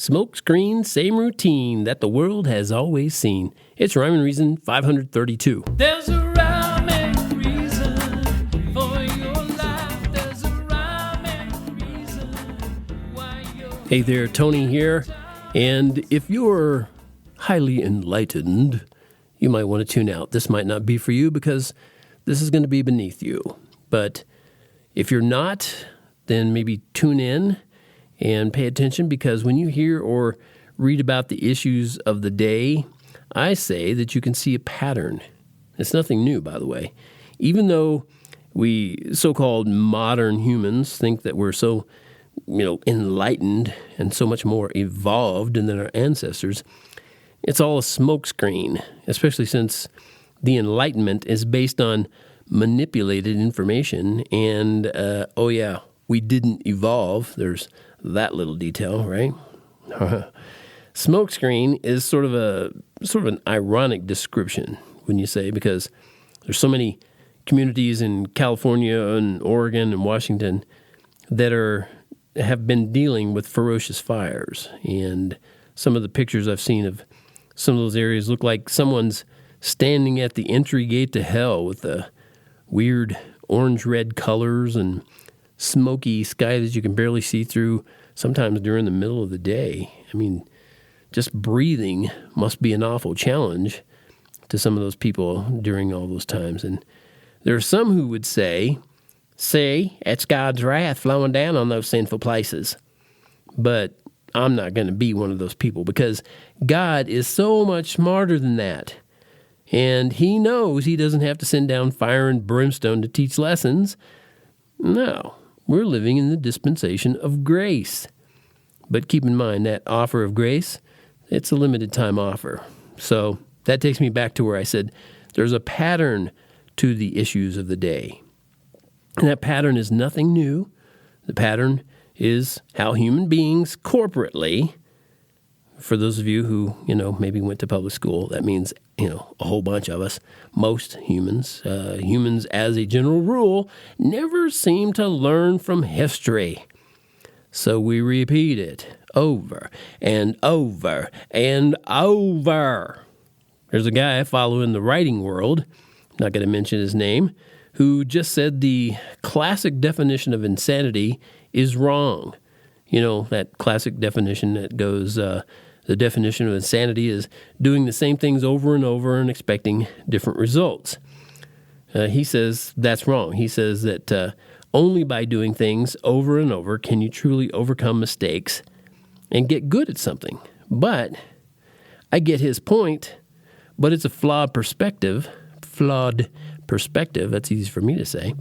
Smoke screen, same routine that the world has always seen. It's Rhyme and Reason 532. There's a rhyme and reason for your life. There's a rhyme and reason why you're... Hey there, Tony here. And if you're highly enlightened, you might want to tune out. This might not be for you because this is going to be beneath you. But if you're not, then maybe tune in and pay attention, because when you hear or read about the issues of the day, I say that you can see a pattern. It's nothing new, by the way. Even though we so-called modern humans think that we're so, enlightened and so much more evolved than our ancestors, it's all a smokescreen, especially since the Enlightenment is based on manipulated information. And, we didn't evolve. There's that little detail, right? Smokescreen is sort of an ironic description, wouldn't you say? Because there's so many communities in California and Oregon and Washington that have been dealing with ferocious fires. And some of the pictures I've seen of some of those areas look like someone's standing at the entry gate to hell with the weird orange-red colors and smoky sky that you can barely see through, sometimes during the middle of the day. I mean, just breathing must be an awful challenge to some of those people during all those times. And there are some who would say, it's God's wrath flowing down on those sinful places. But I'm not going to be one of those people, because God is so much smarter than that. And he knows he doesn't have to send down fire and brimstone to teach lessons. No, we're living in the dispensation of grace. But keep in mind that offer of grace, it's a limited time offer. So that takes me back to where I said there's a pattern to the issues of the day. And that pattern is nothing new. The pattern is how human beings corporately, for those of you who, maybe went to public school, that means, a whole bunch of us, most humans as a general rule, never seem to learn from history. So we repeat it over and over and over. There's a guy I follow in the writing world, not going to mention his name, who just said the classic definition of insanity is wrong. That classic definition that goes, the definition of insanity is doing the same things over and over and expecting different results. He says that's wrong. He says that only by doing things over and over can you truly overcome mistakes and get good at something. But I get his point, but it's a flawed perspective. That's easy for me to say.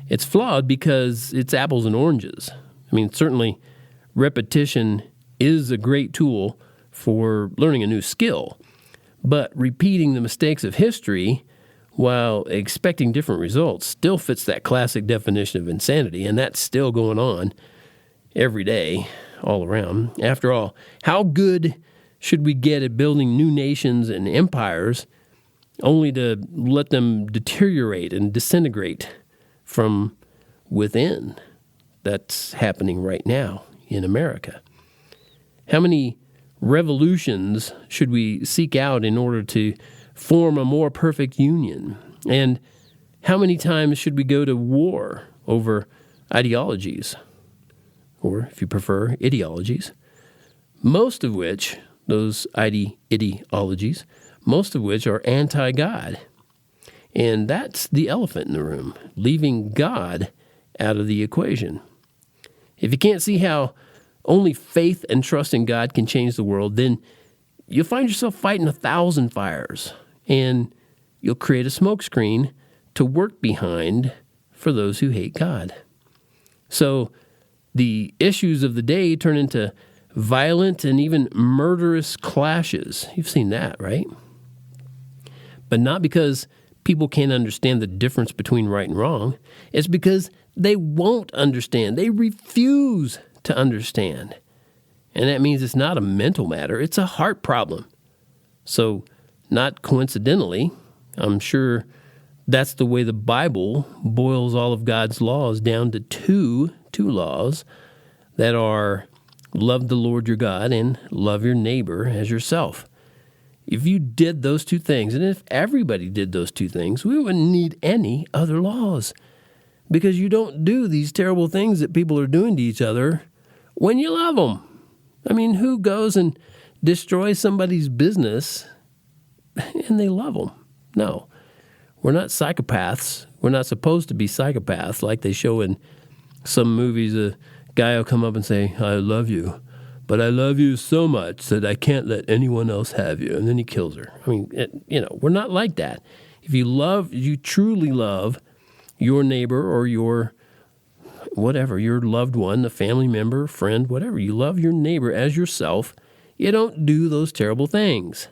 It's flawed because it's apples and oranges. I mean, certainly repetition is a great tool for learning a new skill, but repeating the mistakes of history while expecting different results still fits that classic definition of insanity, and that's still going on every day, all around. After all, how good should we get at building new nations and empires only to let them deteriorate and disintegrate from within? That's happening right now in America. How many revolutions should we seek out in order to form a more perfect union? And how many times should we go to war over ideologies, or if you prefer, ideologies, most of which, those ideologies, most of which are anti-God? And that's the elephant in the room, leaving God out of the equation. If you can't see how only faith and trust in God can change the world, then you'll find yourself fighting 1,000 fires, and you'll create a smokescreen to work behind for those who hate God. So the issues of the day turn into violent and even murderous clashes. You've seen that, right? But not because people can't understand the difference between right and wrong. It's because they won't understand. They refuse to understand. And that means it's not a mental matter. It's a heart problem. So not coincidentally, I'm sure that's the way the Bible boils all of God's laws down to two laws that are love the Lord your God and love your neighbor as yourself. If you did those two things, and if everybody did those two things, we wouldn't need any other laws, because you don't do these terrible things that people are doing to each other when you love them. I mean, who goes and destroys somebody's business and they love them? No. We're not psychopaths. We're not supposed to be psychopaths like they show in some movies. A guy will come up and say, I love you, but I love you so much that I can't let anyone else have you. And then he kills her. I mean, we're not like that. If you truly love your neighbor or your whatever, your loved one, a family member, friend, whatever, you love your neighbor as yourself, you don't do those terrible things.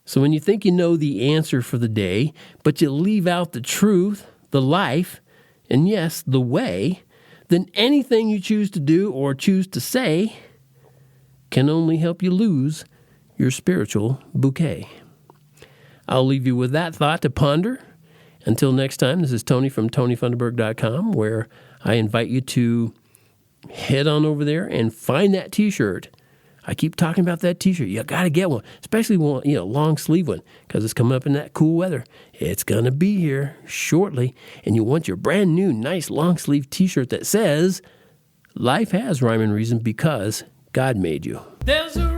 So when you think you know the answer for the day, but you leave out the truth, the life, and yes, the way, then anything you choose to do or choose to say can only help you lose your spiritual bouquet. I'll leave you with that thought to ponder. Until next time, this is Tony from TonyFunderburk.com, where I invite you to head on over there and find that T-shirt. I keep talking about that T-shirt. You got to get one, especially one, long sleeve one, because it's coming up in that cool weather. It's going to be here shortly, and you want your brand new, nice long sleeve T-shirt that says, "Life has rhyme and reason because God made you." There's a